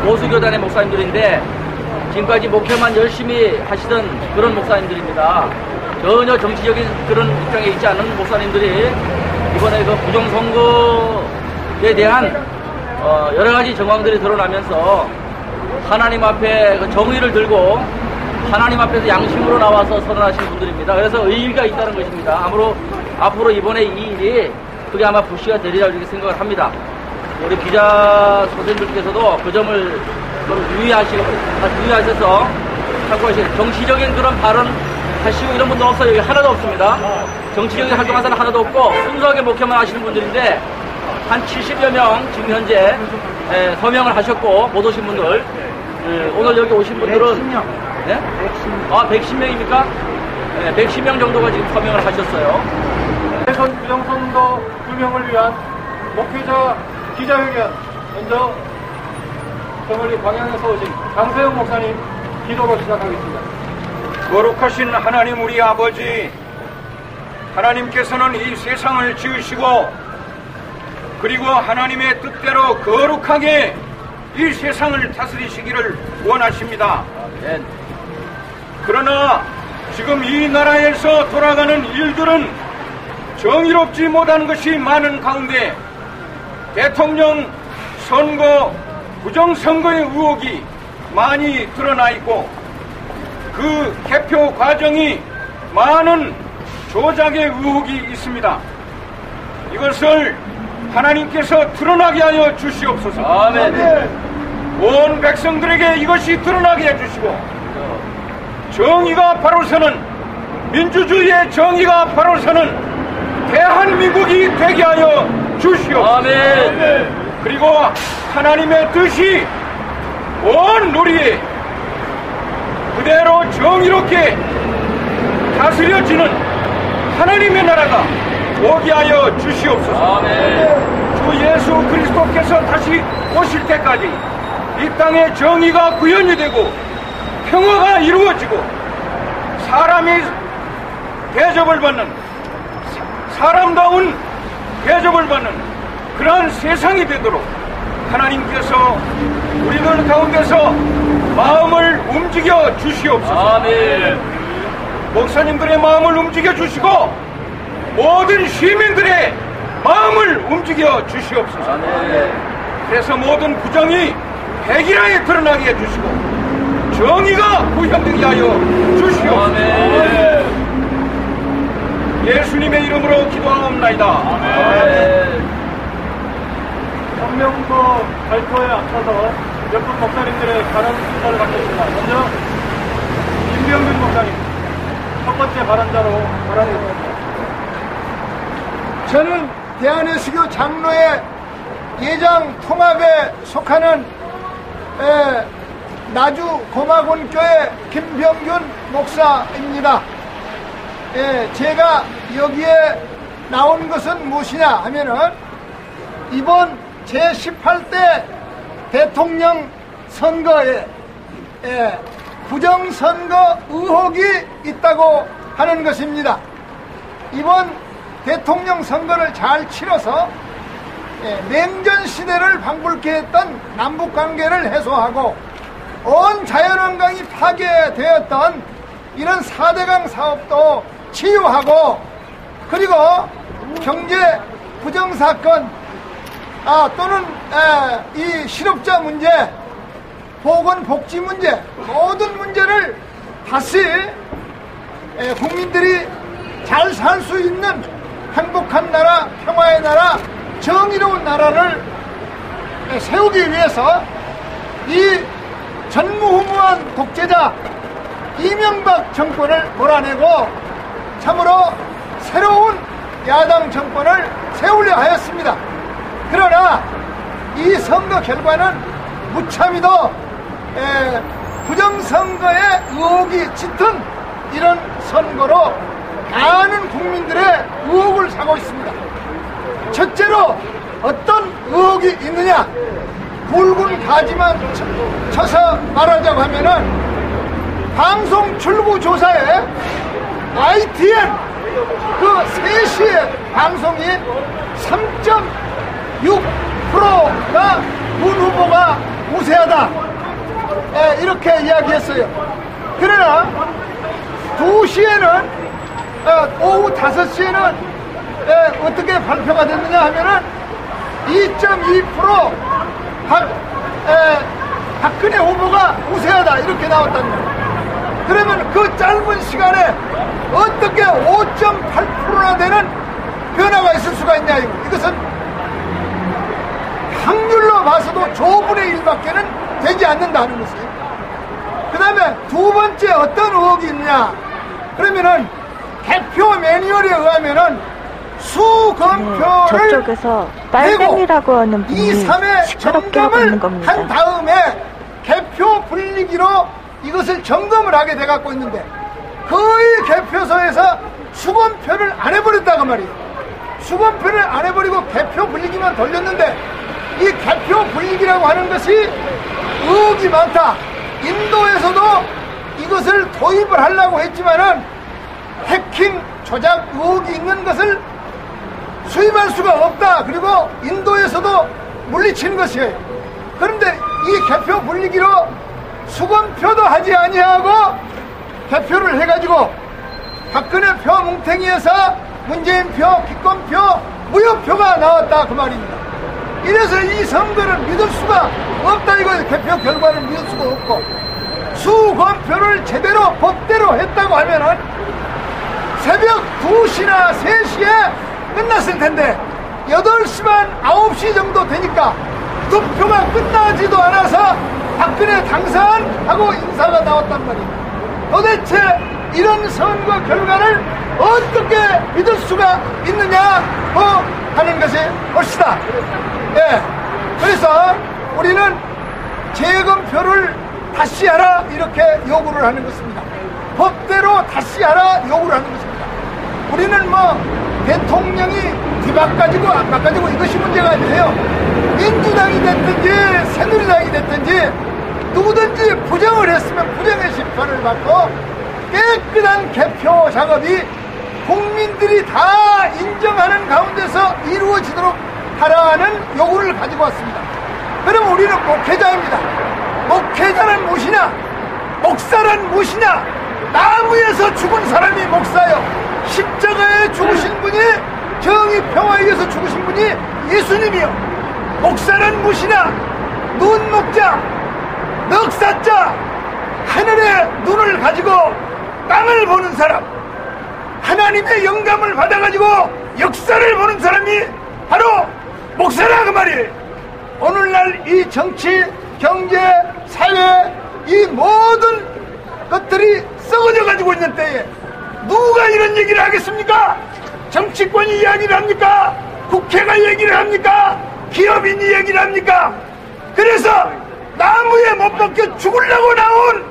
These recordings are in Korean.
보수교단의 목사님들인데 지금까지 목회만 열심히 하시던 그런 목사님들입니다. 전혀 정치적인 그런 입장에 있지 않은 목사님들이 이번에 그 부정선거에 대한 여러 가지 정황들이 드러나면서 하나님 앞에 그 정의를 들고 하나님 앞에서 양심으로 나와서 선언하신 분들입니다. 그래서 의의가 있다는 것입니다. 앞으로 이번에 이 일이 그게 아마 불씨가 되리라 이렇게 생각을 합니다. 우리 기자 선생님들께서도 그 점을 좀 유의하셔서 참고하시고 정치적인 그런 발언 하시고 이런 분들 없어요. 여기 하나도 없습니다. 정치적인 활동한 사람 하나도 없고 순수하게 목회만 하시는 분들인데 한 70여 명 지금 현재 서명을 하셨고 못 오신 분들 오늘 여기 오신 분들은 110명. 네? 110명입니까? 110명 정도가 지금 서명을 하셨어요. 대선 부정선거 규명을 위한 목회자 기자회견 먼저 저멀리 광양에서 오신 강세영 목사님 기도로 시작하겠습니다. 거룩하신 하나님 우리 아버지, 하나님께서는 이 세상을 지으시고 그리고 하나님의 뜻대로 거룩하게 이 세상을 다스리시기를 원하십니다. 그러나 지금 이 나라에서 돌아가는 일들은 정의롭지 못한 것이 많은 가운데 대통령 선거, 부정선거의 의혹이 많이 드러나 있고 그 개표 과정이 많은 조작의 의혹이 있습니다. 이것을 하나님께서 드러나게 하여 주시옵소서. 아멘. 온 백성들에게 이것이 드러나게 해주시고 정의가 바로 서는, 민주주의의 정의가 바로 서는 대한민국이 되게 하여 주시옵소서. 아멘. 그리고 하나님의 뜻이 온 우리의 그대로 정의롭게 다스려지는 하나님의 나라가 오게 하여 주시옵소서. 아멘. 주 예수 그리스도께서 다시 오실 때까지 이 땅에 정의가 구현이 되고 평화가 이루어지고 사람이 대접을 받는, 사람다운 대접을 받는 그러한 세상이 되도록 하나님께서 우리들 가운데서 마음을 움직여 주시옵소서. 아멘. 목사님들의 마음을 움직여 주시고 모든 시민들의 마음을 움직여 주시옵소서. 아멘. 그래서 모든 부정이 백일하에 드러나게 해주시고 정의가 구현되게 하여 주시옵소서. 아멘. 예수님의 이름으로 기도하옵나이다. 아멘. 성명서 발표에 앞서서 몇 분 목사님들의 발언 순서를 갖겠습니다. 먼저 김병균 목사님 첫 번째 발언자로 발언해주십니다. 저는 대한예수교 장로회 예장 통합에 속하는 나주 고마군교회 김병균 목사입니다. 제가 여기에 나온 것은 무엇이냐 하면은 이번 제18대 대통령 선거에 부정선거 의혹이 있다고 하는 것입니다. 이번 대통령 선거를 잘 치러서 냉전 시대를 방불케 했던 남북관계를 해소하고 온 자연환경이 파괴되었던 이런 4대강 사업도 치유하고 그리고 경제 부정사건 또는 이 실업자 문제, 보건복지 문제 모든 문제를 다시 국민들이 잘 살 수 있는 행복한 나라, 평화의 나라, 정의로운 나라를 세우기 위해서 이 전무후무한 독재자 이명박 정권을 몰아내고 참으로 새로운 야당 정권을 세우려 하였습니다. 그러나 이 선거 결과는 무참히도 부정선거의 의혹이 짙은 이런 선거로 많은 국민들의 의혹을 사고 있습니다. 첫째로 어떤 의혹이 있느냐, 굵은 가지만 쳐서 말하자고 하면은 방송 출구 조사에 YTN 그 3시의 방송이 3.6%가 문 후보가 우세하다. 이렇게 이야기했어요. 그러나 2시에는 오후 5시에는 어떻게 발표가 됐느냐 하면은 2.2% 박근혜 후보가 우세하다 이렇게 나왔단 말이에요. 그러면 그 짧은 시간에 어떻게 5.8%나 되는 변화가 있을 수가 있냐. 이것은 확률로 봐서도 조분의 1밖에는 되지 않는다 하는 것이에요. 그 다음에 두 번째 어떤 의혹이 있느냐. 그러면은 개표 매뉴얼에 의하면은 수검표를 저쪽에서 빨갱이라고 하는 분이 2, 3회 시끄럽게 하고 있는 점검을 겁니다. 한 다음에 개표 분리기로 이것을 점검을 하게 돼갖고 있는데 거의 개표소에서 수검표를 안 해버렸다고 말이에요. 수검표를 안 해버리고 개표 분리기만 돌렸는데 이 개표 분리기라고 하는 것이 의혹이 많다. 인도에서도 이것을 도입을 하려고 했지만은 해킹 조작 의혹이 있는 것을 수입할 수가 없다. 그리고 인도에서도 물리친 것이에요. 그런데 이 개표 분리기로 수검표도 하지 아니하고 개표를 해가지고 박근혜 표 뭉탱이에서 문재인 표, 기권표, 무효표가 나왔다 그 말입니다. 이래서 이 선거를 믿을 수가 없다 이거. 개표 결과를 믿을 수가 없고 수검표를 제대로 법대로 했다고 하면은 새벽 2시나 3시에 끝났을 텐데 8시 반 9시 정도 되니까 투표가 끝나지도 않아서 박근혜 당선하고 인사가 나왔단 말입니다. 도대체 이런 선거 결과를 어떻게 믿을 수가 있느냐 하는 것이 옳시다. 그래서 우리는 재검표를 다시 하라 이렇게 요구를 하는 것입니다. 법대로 다시 하라 요구를 하는 것입니다. 우리는 대통령이 뒤바꿔지고 안 바꿔지고 이것이 문제가 아니에요. 민주당이 됐든지 새누리당이 됐든지 누구든지 부정을 했으면 부정의 심판을 받고 깨끗한 개표 작업이 국민들이 다 인정하는 가운데서 이루어지도록 하라는 요구를 가지고 왔습니다. 그럼 우리는 목회자입니다. 목회자는 무엇이냐? 목사란 무엇이냐? 나무에서 죽은 사람이 목사요. 십자가에 죽으신 분이 정의 평화에 위해서 죽으신 분이 예수님이요. 목사는 무엇이냐? 눈 목자, 넉사자, 하늘의 눈을 가지고 땅을 보는 사람, 하나님의 영감을 받아가지고 역사를 보는 사람이 바로 목사라 그 말이에요. 오늘날 이 정치, 경제, 사회 이 모든 것들이 썩어져 가지고 있는 때에 누가 이런 얘기를 하겠습니까? 정치권이 이야기를 합니까? 국회가 얘기를 합니까? 기업인이 얘기를 합니까? 그래서 나무에 못 박혀 죽으려고 나온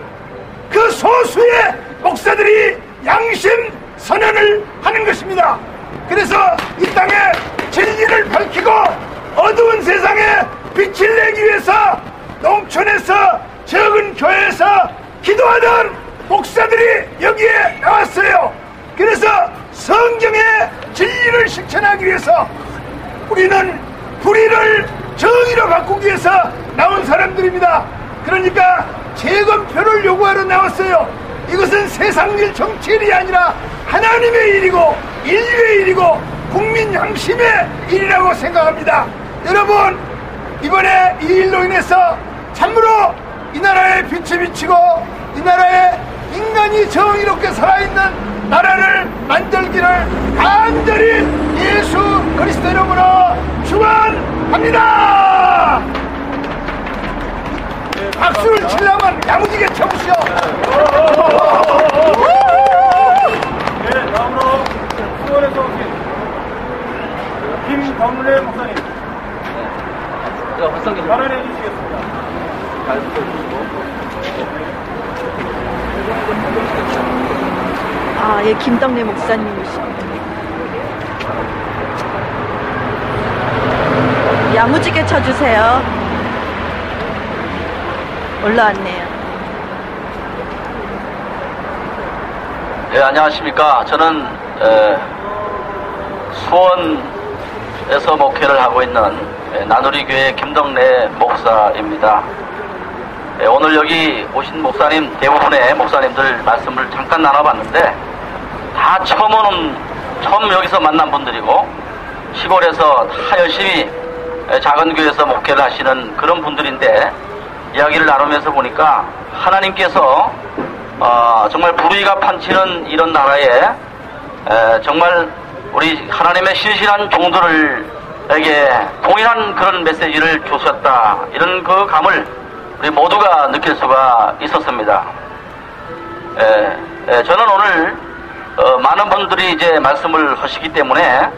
그 소수의 목사들이 양심 선언을 하는 것입니다. 그래서 이 땅에 진리를 밝히고 어두운 세상에 빛을 내기 위해서 농촌에서 적은 교회에서 기도하던 목사들이 여기에 나왔어요. 그래서 성경의 진리를 실천하기 위해서 우리는 불의를 정의로 바꾸기 위해서 나온 사람들입니다. 그러니까 재검표를 요구하러 나왔어요. 이것은 세상일 정치일이 아니라 하나님의 일이고 인류의 일이고 국민 양심의 일이라고 생각합니다. 여러분, 이번에 이 일로 인해서 참으로 이 나라에 빛이 비치고 이 나라에 인간이 정의롭게 살아있는 나라를 만들기를 간절히 예수 그리스도 이름으로 축원합니다. 박수를 치려면 야무지게 쳐보시오. 다음으로 수원에서 오신 김덕래 목사님 발언해 주시겠습니다. 잘 부탁드리고. 예, 김덕래 목사님이십니다. 야무지게 쳐주세요. 올라왔네요. 네, 안녕하십니까. 저는 수원에서 목회를 하고 있는 나누리교회 김덕래 목사입니다. 오늘 여기 오신 목사님, 대부분의 목사님들 말씀을 잠깐 나눠봤는데 다 처음 여기서 만난 분들이고 시골에서 다 열심히 작은 교회에서 목회를 하시는 그런 분들인데 이야기를 나누면서 보니까 하나님께서 정말 불의가 판치는 이런 나라에 정말 우리 하나님의 신실한 종들에게 동일한 그런 메시지를 주셨다, 이런 그 감을 우리 모두가 느낄 수가 있었습니다. 저는 오늘 많은 분들이 이제 말씀을 하시기 때문에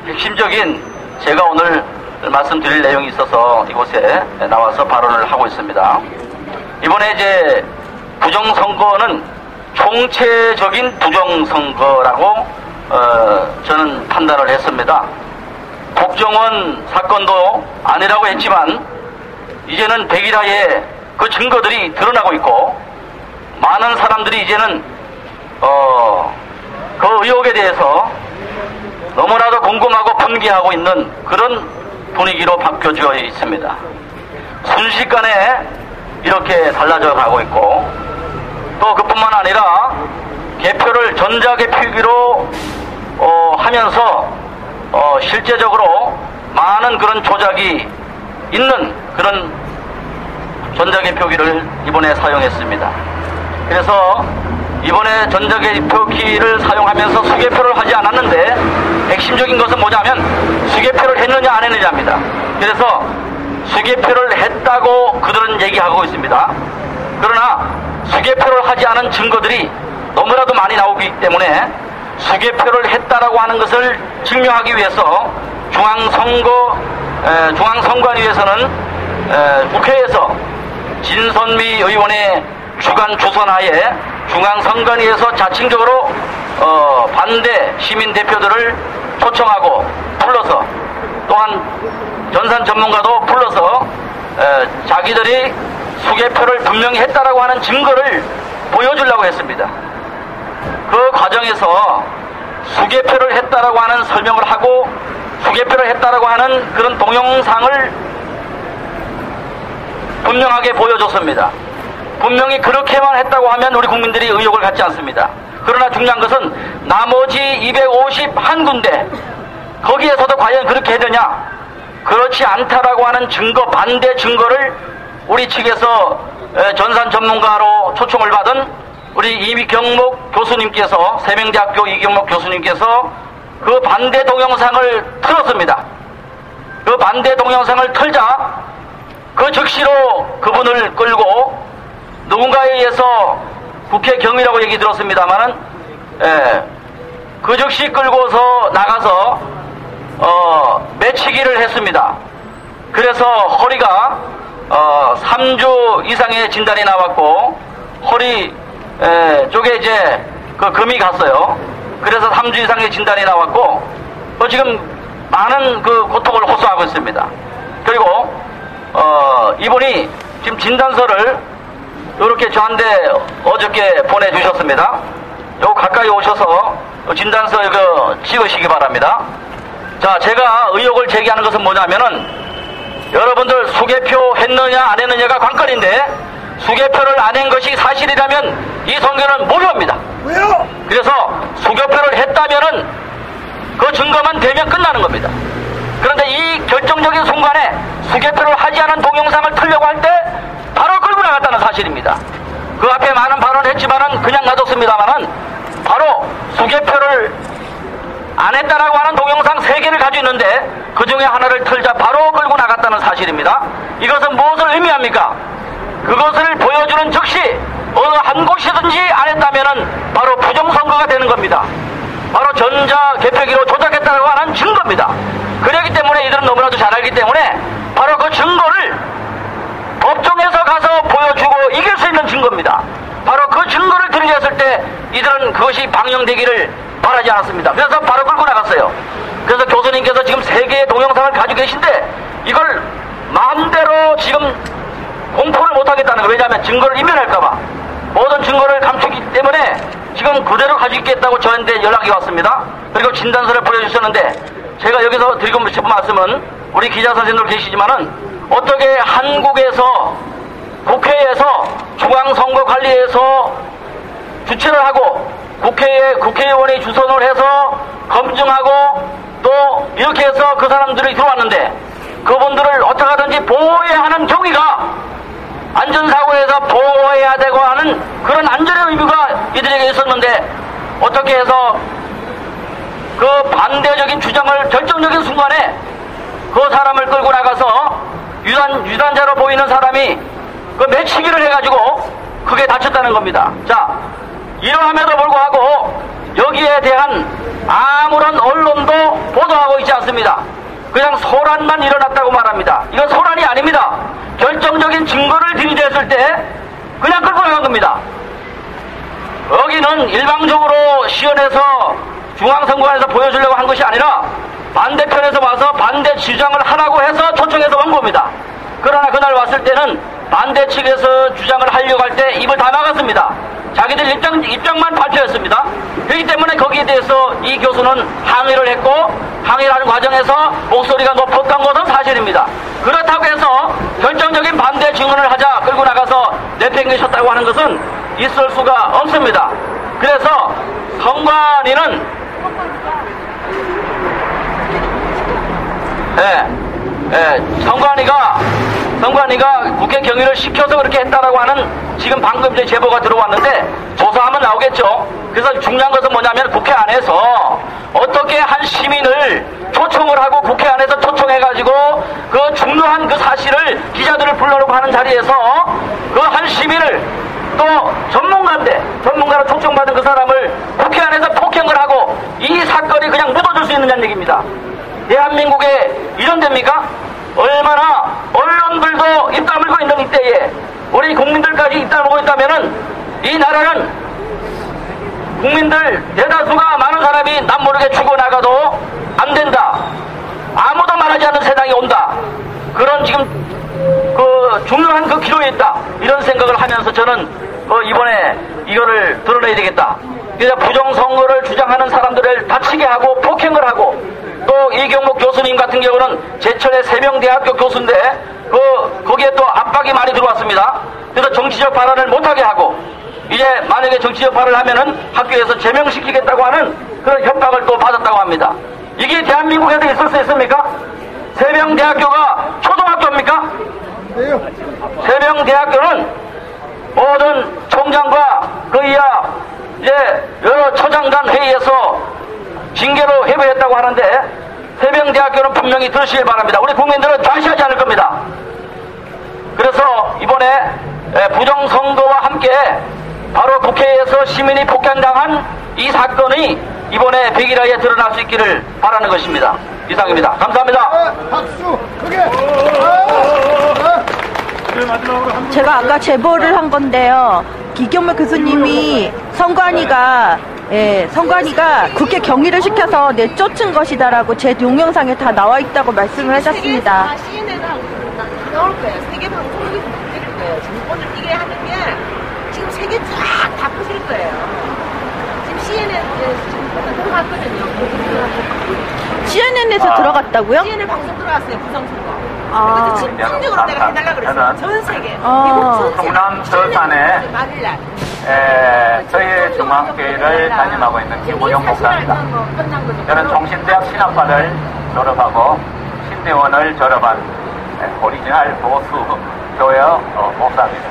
핵심적인 제가 오늘 말씀드릴 내용이 있어서 이곳에 나와서 발언을 하고 있습니다. 이번에 이제 부정선거는 총체적인 부정선거라고 저는 판단을 했습니다. 국정원 사건도 아니라고 했지만 이제는 백일하에 그 증거들이 드러나고 있고 많은 사람들이 이제는 그 의혹에 대해서 너무나도 궁금하고 분개하고 있는 그런 분위기로 바뀌어져 있습니다. 순식간에 이렇게 달라져 가고 있고 또 그뿐만 아니라 개표를 전자개표기로 하면서 실제적으로 많은 그런 조작이 있는 그런 전자개표기를 이번에 사용했습니다. 그래서 이번에 전자개표기를 사용하면서 수개표를 하지 않았는데 핵심적인 것은 뭐냐면 수개표를 했느냐 안 했느냐입니다. 그래서 수개표를 했다고 그들은 얘기하고 있습니다. 그러나 수개표를 하지 않은 증거들이 너무나도 많이 나오기 때문에 수개표를 했다라고 하는 것을 증명하기 위해서 중앙선관위에서는 국회에서 진선미 의원의 주관 주선하에 중앙선관위에서 자칭적으로 반대 시민 대표들을 초청하고 불러서 또한 전산 전문가도 불러서 자기들이 수개표를 분명히 했다라고 하는 증거를 보여주려고 했습니다. 그 과정에서 수개표를 했다라고 하는 설명을 하고 수개표를 했다라고 하는 그런 동영상을 분명하게 보여줬습니다. 분명히 그렇게만 했다고 하면 우리 국민들이 의혹을 갖지 않습니다. 그러나 중요한 것은 나머지 251군데 거기에서도 과연 그렇게 해야 그렇지 않다라고 하는 증거, 반대 증거를 우리 측에서 전산 전문가로 초청을 받은 우리 이경목 교수님께서, 세명대학교 이경목 교수님께서 그 반대 동영상을 틀었습니다. 그 반대 동영상을 틀자 그 즉시로 그분을 끌고 누군가에 의해서 국회 경위라고 얘기 들었습니다만은 그 즉시 끌고서 나가서 매치기를 했습니다. 그래서 허리가 3주 이상의 진단이 나왔고 허리 쪽에 이제 그 금이 갔어요. 그래서 3주 이상의 진단이 나왔고 지금 많은 그 고통을 호소하고 있습니다. 그리고 이분이 지금 진단서를 이렇게 저한테 어저께 보내주셨습니다. 요 가까이 오셔서 진단서 이거 찍으시기 바랍니다. 자, 제가 의혹을 제기하는 것은 뭐냐면은 여러분들 수개표 했느냐 안 했느냐가 관건인데 수개표를 안 한 것이 사실이라면 이 선거는 무효입니다. 왜요? 그래서 수개표를 했다면은 그 증거만 되면 끝나는 겁니다. 그런데 이 결정적인 순간에 수개표를 하지 않은 동영상을 틀려고 할 때 바로 끌고 나갔다는 사실입니다. 그 앞에 많은 발언을 했지만은 그냥 놔뒀습니다만은 바로 수개표를 안 했다라고 하는 동영상 3개를 가지고 있는데 그 중에 하나를 틀자 바로 끌고 나갔다는 사실입니다. 이것은 무엇을 의미합니까? 그것을 보여주는 즉시 어느 한 곳이든지 안 했다면은 바로 부정선거가 되는 겁니다. 바로 전자개표기로 조작했다고 하는 증거입니다. 그렇기 때문에 이들은 너무나도 잘 알기 때문에 바로 그 증거를 법정에서 가서 보여주고 이길 수 있는 증거입니다. 바로 그 증거를 들이댔을 때 이들은 그것이 방영되기를 바라지 않았습니다. 그래서 바로 끌고 나갔어요. 그래서 교수님께서 지금 3개의 동영상을 가지고 계신데 이걸 마음대로 지금 공포를 못하겠다는 거예요. 왜냐하면 증거를 인멸할까봐 모든 증거를 감추기 때문에 지금 그대로 가지고 있겠다고 저한테 연락이 왔습니다. 그리고 진단서를 보여주셨는데 제가 여기서 드리고 싶은 말씀은 우리 기자 선생님들 계시지만은 어떻게 한국에서 국회에서 주최를 하고 국회의원이 주선을 해서 검증하고 또 이렇게 해서 그 사람들이 들어왔는데 그분들을 어떻게 하든지 보호해야 하는 경위가 안전사고에서 보호해야 되고 하는 그런 안전의 의무가 이들에게 있었는데 어떻게 해서 그 반대적인 주장을 결정적인 순간에 그 사람을 끌고 나가서 유단자로 보이는 사람이 그 매치기를 해가지고 크게 다쳤다는 겁니다. 자, 이러함에도 불구하고 여기에 대한 아무런 언론도 보도하고 있지 않습니다. 그냥 소란만 일어났다고 말합니다. 이건 소란이 아닙니다. 결정적인 증거를 들이댔을 때 그냥 끌고 나간 겁니다. 여기는 일방적으로 시연해서 중앙선관위에서 보여주려고 한 것이 아니라 반대편에서 와서 반대 주장을 하라고 해서 초청해서 온 겁니다. 그러나 그날 왔을 때는 반대 측에서 주장을 하려고 할 때 입을 다 막았습니다. 자기들 입장만 발표했습니다. 그렇기 때문에 거기에 대해서 이 교수는 항의를 했고 항의를 하는 과정에서 목소리가 높았던 것은 사실입니다. 그렇다고 해서 결정적인 반대 증언을 하자 끌고 나가서 내팽개쳤다고 하는 것은 있을 수가 없습니다. 그래서 선관위는 선관위가 국회 경위를 시켜서 그렇게 했다라고 하는 지금 방금 이제 제보가 들어왔는데 조사하면 나오겠죠. 그래서 중요한 것은 뭐냐면 국회 안에서 어떻게 한 시민을 초청을 하고 국회 안에서 초청해가지고 그 중요한 그 사실을 기자들을 불러놓고 하는 자리에서 그 한 시민을 또 전문가로 초청받은 그 사람을 국회 안에서 폭행을 하고 이 사건이 그냥 묻어줄 수 있느냐는 얘기입니다. 대한민국에 이런 데입니까? 얼마나 언론들도 입 다물고 있는 이때에 우리 국민들까지 입 다물고 있다면은 이 나라는 국민들 대다수가 많은 사람이 남 모르게 죽어나가도 안 된다. 아무도 말하지 않는 세상이 온다. 그런 지금 그 중요한 그 기로에 있다. 이런 생각을 하면서 저는 이번에 이거를 드러내야 되겠다. 그래서 부정선거를 주장하는 사람들을 다치게 하고 폭행을 하고 또 이경목 교수님 같은 경우는 제천의 세명대학교 교수인데 거기에 또 압박이 많이 들어왔습니다. 그래서 정치적 발언을 못하게 하고 이제 만약에 정치적 발언을 하면은 학교에서 제명시키겠다고 하는 그런 협박을 또 받았다고 합니다. 이게 대한민국에도 있을 수 있습니까? 세명대학교가 초등학교입니까? 세명대학교는 모든 총장과 그 이하 이제 여러 처장단 회의에서 징계로 해부했다고 하는데 세명대학교는 분명히 들으시길 바랍니다. 우리 국민들은 좌시하지 않을 겁니다. 그래서 이번에 부정선거와 함께 바로 국회에서 시민이 폭행당한 이 사건이 이번에 백일하에 드러날 수 있기를 바라는 것입니다. 이상입니다. 감사합니다. 박수 크게. 제가 아까 제보를 한 건데요. 이경목 교수님이 선관위가 국회 경위를 시켜서 내쫓은 것이다라고 제 동영상에 다 나와 있다고 말씀을 하셨습니다. CNN하고 나올 거예요. 세계 방송이 될 거예요. 지금 오늘 이게 하는 게 지금 세계 쫙 다 퍼질 거예요. 지금 CNN에 지금 들어갔거든요. CNN에서 들어갔다고요? CNN 방송 들어갔어요. 부정선거. 아. 그래서 집중적으로 내가 해달라고 그랬어요. 전 세계. 성남 서산에 말일날. 저희 중앙교회를 담임하고 있는 김우영 목사입니다. 저는 종신대학 신학과를 졸업하고 신대원을 졸업한 오리지널 보수 교회 목사입니다.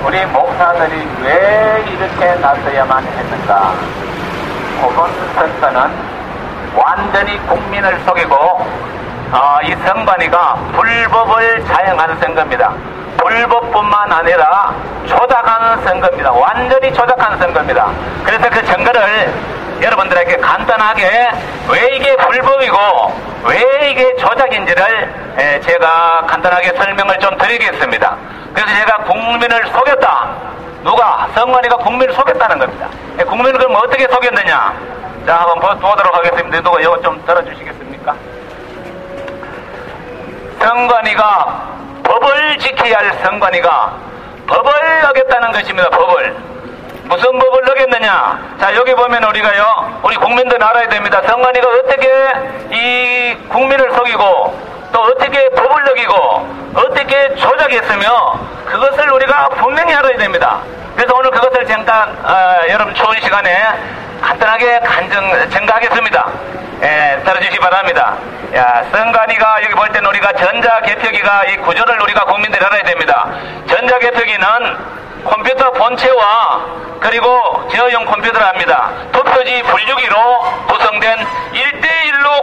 우리 목사들이 왜 이렇게 나서야만 했는가? 이번 선거는 완전히 국민을 속이고 이 선관위가 불법을 자행하는 선거입니다. 불법뿐만 아니라 조작하는 선거입니다. 완전히 조작하는 선거입니다. 그래서 그 증거를 여러분들에게 간단하게 왜 이게 불법이고 왜 이게 조작인지를 제가 간단하게 설명을 좀 드리겠습니다. 그래서 제가 국민을 속였다. 누가? 선관위가 국민을 속였다는 겁니다. 국민을 그럼 어떻게 속였느냐? 자, 한번 보도록 하겠습니다. 누가 이거 좀 들어주시겠습니까? 선관위가 법을 지켜야 할 선관위가 법을 어겼다는 것입니다. 법을. 무슨 법을 어겼느냐? 자, 여기 보면 우리가요, 우리 국민들 알아야 됩니다. 선관위가 어떻게 이 국민을 속이고 또 어떻게 법을 어기고 어떻게 조작했으며 그것을 우리가 분명히 알아야 됩니다. 그래서 오늘 그것을 잠깐 여러분 추운 시간에 간단하게 증가하겠습니다. 들어주시기 바랍니다. 선관위가 여기 볼 때는 우리가 전자개표기가 이 구조를 우리가 국민들이 알아야 됩니다. 전자개표기는 컴퓨터 본체와 그리고 제어용 컴퓨터를 합니다. 투표지 분류기로 구성된 1대1로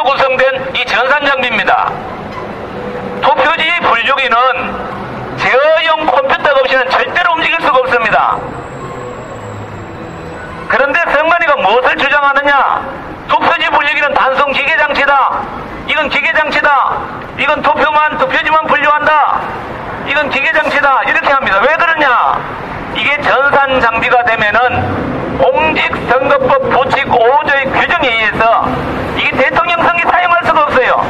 구성된 이 전산 장비입니다. 투표지 분류기는 제어용 컴퓨터가 없이는 절대로 움직일 수가 없습니다. 그런데 선관위가 무엇을 주장하느냐? 투표지 분류기는 단순 기계장치다. 이건 기계장치다. 이건 투표지만 분류한다. 이건 기계장치다. 이렇게 합니다. 왜 그러냐? 이게 전산 장비가 되면은 공직선거법 부칙 5조의 규정에 의해서 이게 대통령 선거에 사용할 수가 없어요.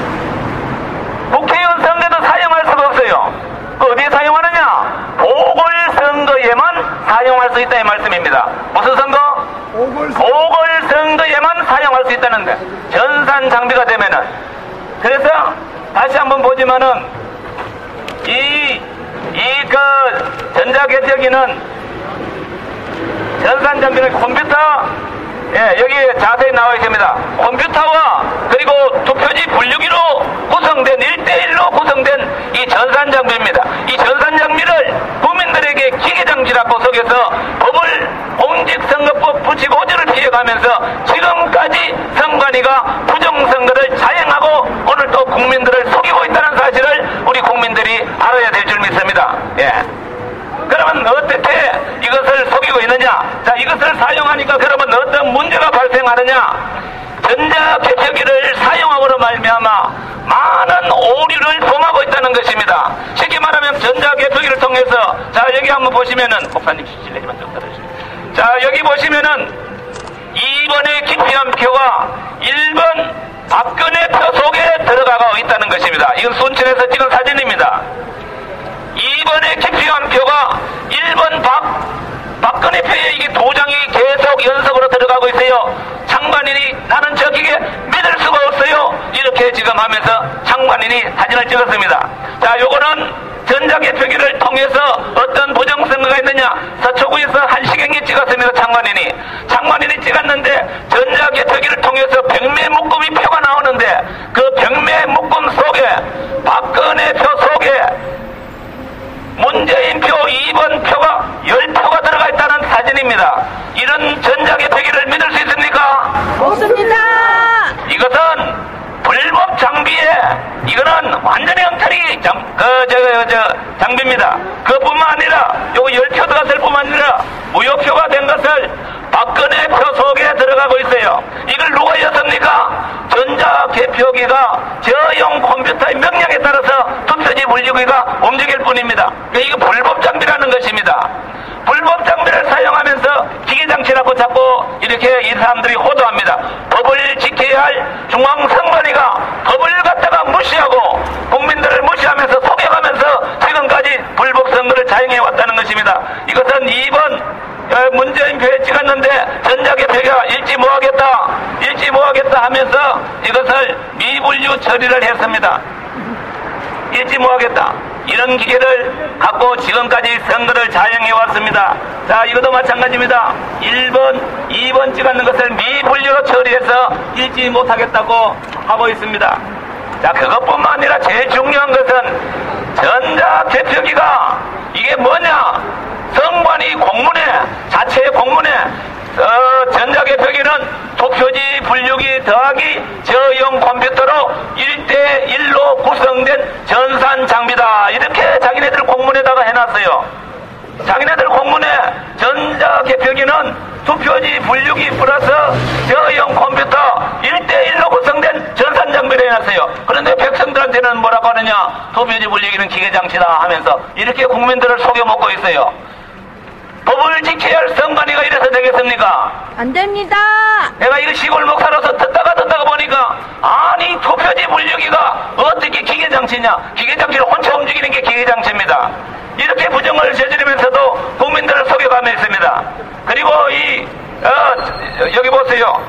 국회의원 선거에도 사용할 수가 없어요. 어디에 사용하느냐? 보궐선거에만 사용할 수 있다 이 말씀입니다. 무슨 선거? 보궐선거에만 사용할 수 있다는데 전산 장비가 되면은. 그래서 다시 한번 보지만은 전자개표기는 전산 장비는 컴퓨터, 여기 자세히 나와 있습니다. 컴퓨터와 그리고 투표지 분류기로 구성된 1대1로 구성된 이 전산 장비입니다. 이 전산 장비를 국민들에게 기계장치라고 속여서 법을 공직선거법 부칙 5조를 피해가면서 지금까지 선관위가 부정선거를 자행하고 오늘 또 국민들을 속이고 있다는 사실을 우리 국민들이 알아야 될 줄 믿습니다. 그러면 어떻게 이것을 속이고 있느냐? 자, 이것을 사용하니까 그러면 어떤 문제가 발생하느냐? 전자개표기를 사용함으로 말미암아 많은 오류를 범하고 있다는 것입니다. 쉽게 말하면 전자개표기를 통해서, 자, 여기 한번 보시면은, 목사님 실례지만 좀 들어주세요. 자, 여기 보시면은 2번의 기표한 표가 1번 박근혜 표 속에 들어가고 있다는 것입니다. 이건 순천에서 찍은 사진입니다. 2번의 기표한 표가 1번 박근혜 표에 이게 도장이 계속 연속으로 들어가고 있어요. 장관인이 나는 저 기계 믿을 수가 없어요. 이렇게 지금 하면서 장관인이 사진을 찍었습니다. 자, 요거는 전자개표기를 통해서 어떤 부정선거가 있느냐? 서초구에서 한시경이 찍었습니다. 장관인이 찍었는데 전자개표기를 통해서 병매 묶음이 표가 나오는데 그 병매 묶음 속에 박근혜 표 속에 문재인 표 2번 표가 10표가 들어가 있다는 사진입니다. 이런 전자개표기를 믿을 수 있습니까? 없습니다. 이것은 불법 장비에 이거는 완전히 엉터리 장비입니다. 그뿐만 아니라 요거 10표 들어갔을 뿐만 아니라 무효표가 된 것을 박근혜 표 속에 들어가고 있어요. 이걸 누가 였습니까? 전자개표기가 저용 컴퓨터의 명령에 따라서 투표지 분류기가 움직일 뿐입니다. 이거 불법 장비라는 것입니다. 불법 장비를 사용하면서 기계장치라고 자꾸 이렇게 이 사람들이 호도합니다. 법을 지켜야 할 중앙선관위가 법을 갖다가 무시하고 국민들을 무시하면서 속여가면서 지금까지 불법 선거를 자행해왔다는 것입니다. 이것은 2번 문재인 표에 찍었는데 전자개표기가 일지 못하겠다 하면서 이것을 미분류 처리를 했습니다. 일지 못하겠다. 이런 기계를 갖고 지금까지 선거를 자행해 왔습니다. 자, 이것도 마찬가지입니다. 1번, 2번 찍었는 것을 미분류로 처리해서 일지 못하겠다고 하고 있습니다. 자, 그것뿐만 아니라 제일 중요한 것은 전자개표기가 이게 뭐냐? 선관위 공문에, 자체의 공문에 전자개표기는 투표지 분류기 더하기 저용 컴퓨터로 1대1로 구성된 전산 장비다. 이렇게 자기네들 공문에다가 해놨어요. 자기네들 공문에 전자개표기는 투표지 분류기 플러스 저용 컴퓨터 1대1로 구성된 전산 장비를 해놨어요. 그런데 백성들한테는 뭐라고 하느냐? 투표지 분류기는 기계장치다 하면서 이렇게 국민들을 속여먹고 있어요. 법을 지켜야 할 선관위가 이래서 되겠습니까? 안 됩니다. 내가 이거 시골 목사로서 듣다가 보니까 아니 투표지 분류기가 어떻게 기계장치냐? 기계장치를 혼자 움직이는 게 기계장치입니다. 이렇게 부정을 저지르면서도 국민들을 속여가며 있습니다. 그리고 여기 보세요.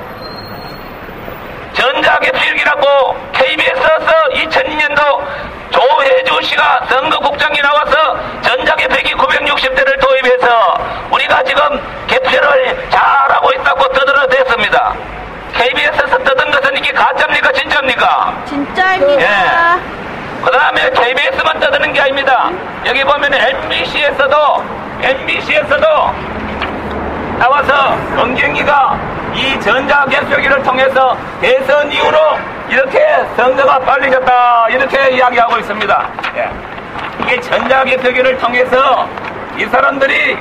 전자개표기라고 KBS에서 2002년도 조혜주 씨가 선거국장이 나와서 전자개표기 960대를 도입해서 우리가 지금 개표를 잘하고 있다고 떠들어댔습니다. KBS에서 떠든 것은 이게 가짜입니까 진짜입니까? 진짜입니다. 예. 그 다음에 KBS만 떠드는 게 아닙니다. 여기 보면 MBC에서도 나와서 권경기가 이 전자개표기를 통해서 대선 이후로 이렇게 선거가 빨리졌다 이렇게 이야기하고 있습니다. 예. 이게 전자개표기를 통해서 이 사람들이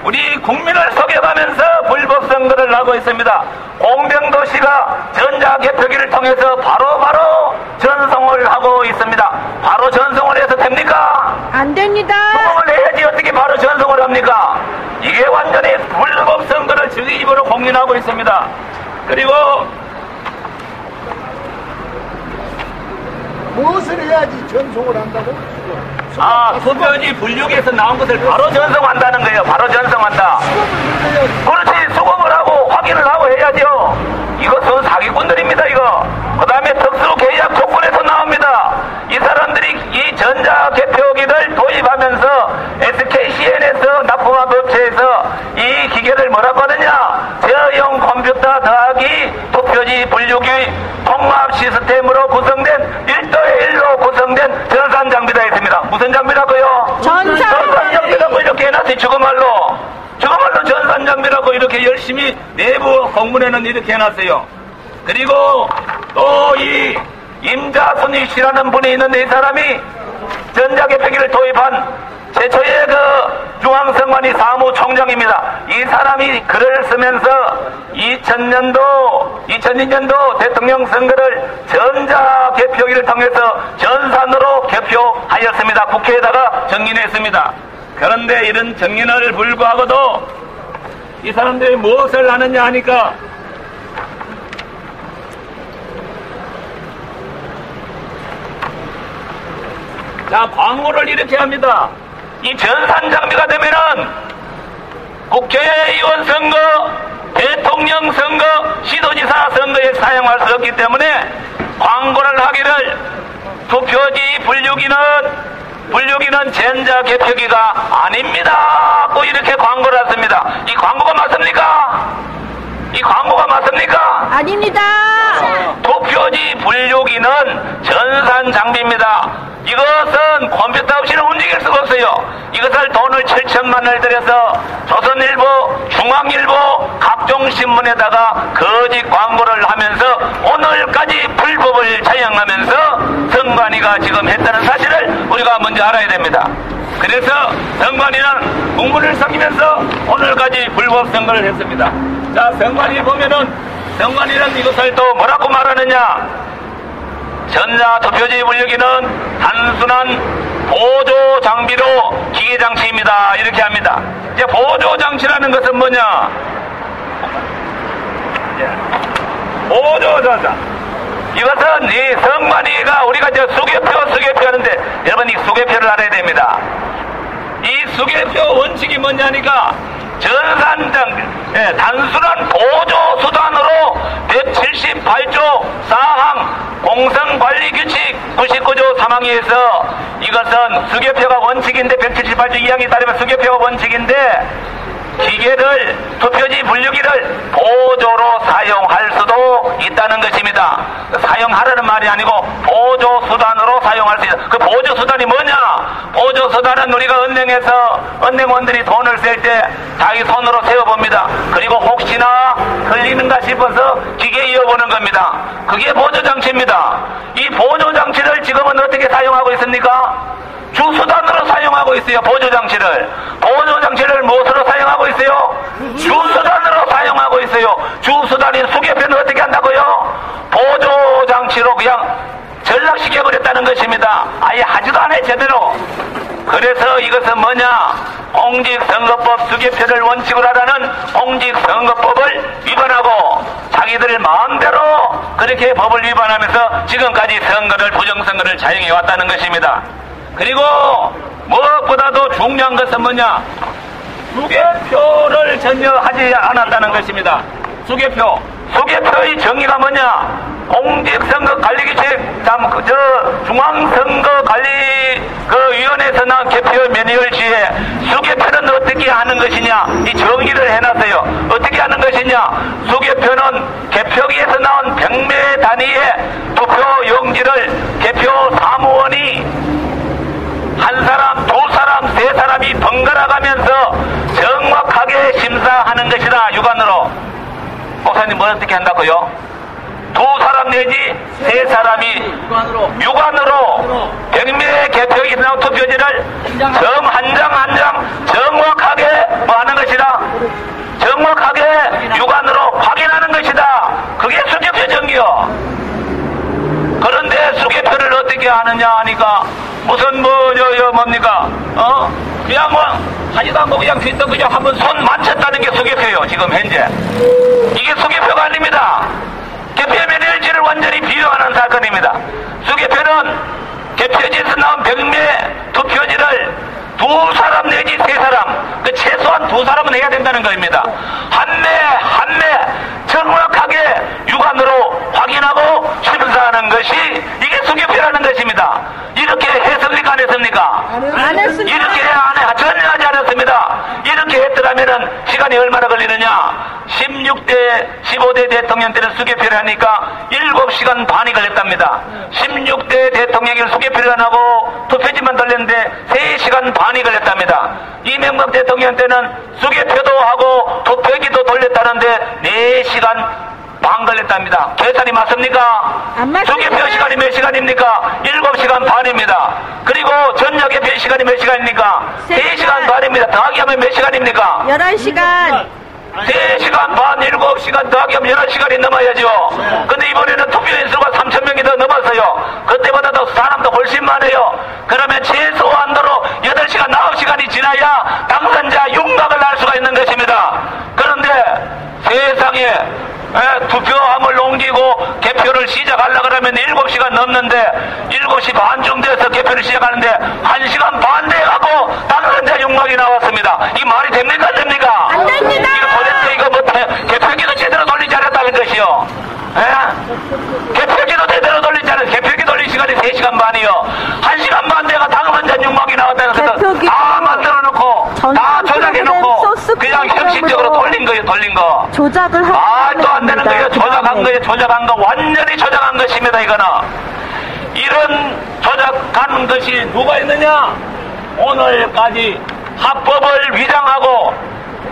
우리 국민을 속여가면서 불법 선거를 하고 있습니다. 공병도시가 전자개표기를 통해서 바로바로 전송을 하고 있습니다. 바로 전송을 해서 됩니까? 안 됩니다. 수검을 해야지 어떻게 바로 전송을 합니까? 이게 완전히 불법 선거를 자기 입으로 공인하고 있습니다. 그리고 무엇을 해야지 전송을 한다고? 투표지 분류기에서 나온 것을 바로 전송한다는 거예요. 바로 전송한다. 그렇지. 수검을 하고 확인을 하고 해야죠. 이것은 사기꾼들입니다. 이거. 그 다음에 특수 계약 조건에서 나옵니다. 이 사람들이 이 전자개표기를 도입하면서 SKCN에서 납품한 업체에서 이 기계를 뭐라고 하느냐, 제어용 컴퓨터 더하기 투표지 분류기 통합 시스템으로 구성된 1:1로 구성된 전산 장비가 있습니다. 무슨 장비라고요? 전산 장비라고 이렇게 해놨어요. 저거말로 전산 장비라고 이렇게 열심히 내부 공문에는 이렇게 해놨어요. 그리고 또 이 임자순희 씨라는 분이 있는데 이 사람이 전자개표기를 도입한 최초의 그 중앙선관위 사무총장입니다. 이 사람이 글을 쓰면서 2002년도 대통령 선거를 전자개표기를 통해서 전산으로 개표하였습니다. 국회에다가 정인했습니다. 그런데 이런 정인을 불구하고도 이 사람들이 무엇을 하느냐 하니까 자, 광고를 이렇게 합니다. 이 전산 장비가 되면은 국회의원 선거, 대통령 선거, 시도지사 선거에 사용할 수 없기 때문에 광고를 하기를 투표지 분류기는 전자개표기가 아닙니다. 고 이렇게 광고를 했습니다. 이 광고가 맞습니까? 아닙니다. 투표지 분류기는 전산 장비입니다. 이것은 컴퓨터 없이는 움직일 수가 없어요. 이것을 돈을 7천만 원을 들여서 조선일보, 중앙일보, 각종 신문에다가 거짓 광고를 하면서 오늘까지 불법을 자행하면서 선관위가 지금 했다는 사실을 우리가 먼저 알아야 됩니다. 그래서 선관위는 공문을 섬기면서 오늘까지 불법 선거를 했습니다. 자, 선관위 보면은 선관위는 이것을 또 뭐라고 말하느냐? 전자투표지 분류기는 단순한 보조 장비로 기계 장치입니다. 이렇게 합니다. 이제 보조 장치라는 것은 뭐냐? 보조 장치. 이것은 이 선관위가 우리가 이제 수개표 하는데 여러분 이 수개표를 알아야 됩니다. 이 수개표 원칙이 뭐냐니까 단순한 보조 수단으로 178조 4항 공성관리규칙 99조 3항에서 이것은 수개표가 원칙인데 178조 2항에 따르면 수개표가 원칙인데 기계를 투표지 분류기를 보조로 사용할 수도 있다는 것입니다. 사용하라는 말이 아니고 보조 수단으로 사용할 수 있다. 그 보조 수단이 뭐냐? 보조 수단은 우리가 은행에서 은행원들이 돈을 셀 때 자기 손으로 세워봅니다. 그리고 혹시나 걸리는가 싶어서 기계에 이어보는 겁니다. 그게 보조 장치입니다. 이 보조 장치를 지금은 어떻게 사용하고 있습니까? 주수단으로 사용하고 있어요. 보조장치를 무엇으로 사용하고 있어요? 주수단으로 사용하고 있어요. 주수단인 수개표는 어떻게 한다고요? 보조장치로 그냥 전락시켜버렸다는 것입니다. 아예 하지도 않아요. 제대로. 그래서 이것은 뭐냐? 공직선거법 수개표를 원칙으로 하라는 공직선거법을 위반하고 자기들 마음대로 그렇게 법을 위반하면서 지금까지 부정선거를 자행해왔다는 것입니다. 그리고 무엇보다도 중요한 것은 뭐냐? 수개표를 전혀 하지 않았다는 것입니다. 수개표. 수개표의 정의가 뭐냐? 공직선거관리규칙, 중앙선거관리위원회에서 나온 개표 매뉴얼지에 수개표는 어떻게 하는 것이냐? 이 정의를 해놨어요. 어떻게 하는 것이냐? 수개표는 개표기에서 나온 100매 단위의 투표 용지를 개표 사무원이 한 사람, 두 사람, 세 사람이 번갈아 가면서 정확하게 심사하는 것이다. 육안으로. 목사님 뭐 어떻게 한다고요? 두 사람 내지 세 사람이 육안으로 100매 개표기에서 나온 투표지를 점 한 장 한 장 정확하게 뭐 하는 것이다. 정확하게 육안으로 확인하는 것이다. 그게 수개표 정기요. 그런데 수개표를 어떻게 하느냐 하니까 무슨 뭡니까? 그냥 뭐 하지도 않고 그냥 뒷도 그냥 한번 손 만졌다는 게 수개표예요. 지금 현재 이게 수개표가 아닙니다. 개표 매뉴얼지를 완전히 비유하는 사건입니다. 수개표는 개표지에서 나온 100매 투표지를 두 사람 내지 세 사람, 최소한 두 사람은 해야 된다는 겁니다. 한 매 정확하게 육안으로 확인하고 심사하는 것이 이게 수개표라는 것입니다. 이렇게 했습니까? 안 했습니까? 안 했습니다. 이렇게 전혀 하지 않았습니다. 이렇게 했더라면 시간이 얼마나 걸리느냐? 16대, 15대 대통령 때는 수개표를 하니까 7시간 반이 걸렸답니다. 16대 대통령이 수개표를 안 하고 투표지만 돌렸는데 3시간 반이 걸렸답니다. 이명박 대통령 때는 수개표도 하고 투표기도 돌렸다는데 4시간 반 걸렸답니다. 계산이 맞습니까? 안 맞습니다. 수개표 시간이 몇 시간입니까? 7시간 반입니다. 그리고 전자개표 시간이 몇 시간입니까? 3시간 반입니다. 더하기 하면 몇 시간입니까? 11시간. 3시간 반, 7시간 더하기 하면 11시간이 넘어야죠. 근데 이번에는 투표 인수가 3,000명이 더 넘었어요. 그때보다도 사람도 훨씬 많아요. 그러면 최소한도로 8시간, 9시간이 지나야 당선자 윤곽을 알 수가 있는 것입니다. 그런데 세상에 투표함을 옮기고 개표를 시작하려고 그러면 7시간 넘는데 7시 반쯤 돼서 개표를 시작하는데 1시간 반 돼가고 당선자 윤곽이 나왔습니다. 이 말이 됩니까? 안 됩니까? 안 됩니다. 이거 도대체 이거 뭐 개표기도 제대로 돌리지 않았다는 것이요. 개표기도 제대로 돌리지 않았어요. 개표기 돌릴 시간이 3시간 반이요. 1시간 반 돼가 당선자 윤곽이 나왔다는 것은 다 만들어놓고 다 조작해놓고 그냥 형식적으로 돌린 거예요. 돌린 거. 조작을 하고 말도 안 되는 거예요. 조작한 거예요. 조작한 거. 완전히 조작한 것입니다. 이거는. 이런 조작한 것이 누가 있느냐? 오늘까지 합법을 위장하고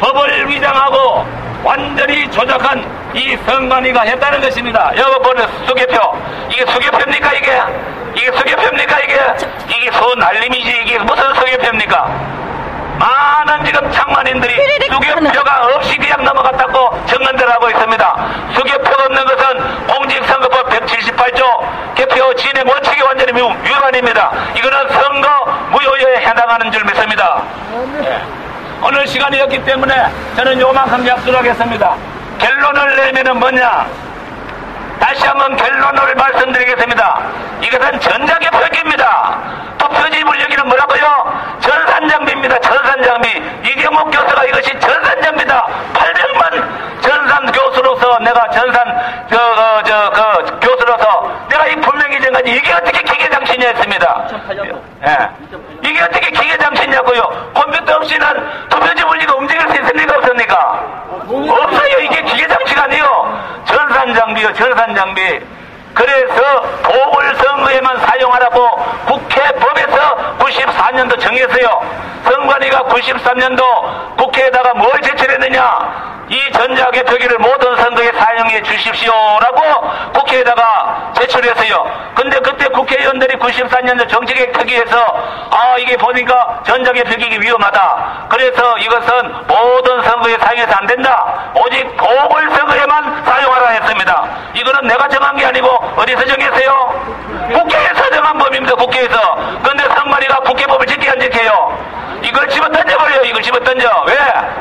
법을 위장하고 완전히 조작한 이 선관위가 했다는 것입니다. 여기 보는 수개표. 이게 수개표입니까? 이게 수개표입니까? 이게 소날림이지. 이게 무슨 수개표입니까? 많은 지금 장관인들이 수개표가 없이 그냥 넘어갔다고 증언들 하고 있습니다. 수개표가 없는 것은 공직선거법 178조 개표 진행 원칙이 완전히 위반입니다. 이거는 선거 무효에 해당하는 줄 믿습니다. 오늘 시간이었기 때문에 저는 요만큼 약속하겠습니다. 결론을 내면은 뭐냐? 다시 한번 결론을 말씀드리겠습니다. 이것은 전자개표기입니다. 투표지 물려기는 뭐라고요? 전산장비입니다. 전산장비. 이경욱 교수가 이것이 전산장비다. 800만 전산 교수로서 내가 교수로서 내가 이 분명히 정하지 이게 어떻게 기계장치냐 했습니다. 이게 어떻게 기계장치냐고요? 컴퓨터 없이는 투표지 물리가 움직일 수 있습니까? 없습니까? 없어요. 이게 기계장치가 아니에요. 전산장비요. 전산장비. 그래서 보궐선거에만 사용하라고 국회법에서 94년도 정했어요. 선관위가 93년도 국회에다가 뭘 제출했느냐? 이 전자개표기를 모든 선거에 사용해 주십시오라고 국회에다가 제출했어요. 근데 그때 국회의원들이 94년도 정치개혁특위에서 이게 보니까 전자개표기 위험하다. 그래서 이것은 모든 선거에 사용해서 안 된다. 오직 보궐선거에만 사용하라 했습니다. 이거는 내가 정한 게 아니고 어디서 정했어요? 국회에서 정한 법입니다. 국회에서. 근데 선관위가 국회법을 지켜 안 지켜요? 이걸 집어 던져버려요. 이걸 집어 던져. 왜?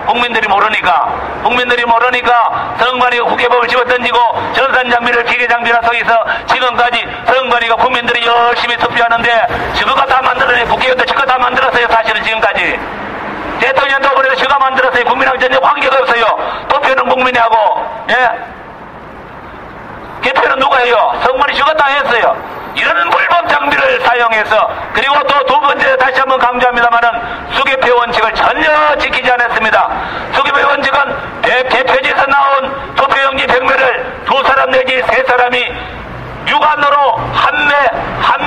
국민들이 모르니까. 국민들이 모르니까 선관위가 국회법을 집어 던지고 전산장비를 기계장비라 속에서 지금까지 선관위가 국민들이 열심히 투표하는데 저거가 다 만들어내. 국회의원도 저거 다 만들었어요. 사실은 지금까지. 대통령도 그래서 저거 만들었어요. 국민하고 전혀 관계가 없어요. 투표는 국민이 하고. 예? 개표는 누가 해요? 성만이 죽었다 했어요. 이런 불법 장비를 사용해서, 그리고 또 두 번째 다시 한번 강조합니다만은 수개표 원칙을 전혀 지키지 않았습니다. 수개표 원칙은 개표지에서 나온 투표용지 100매를 2사람 내지 3사람이 육안으로 한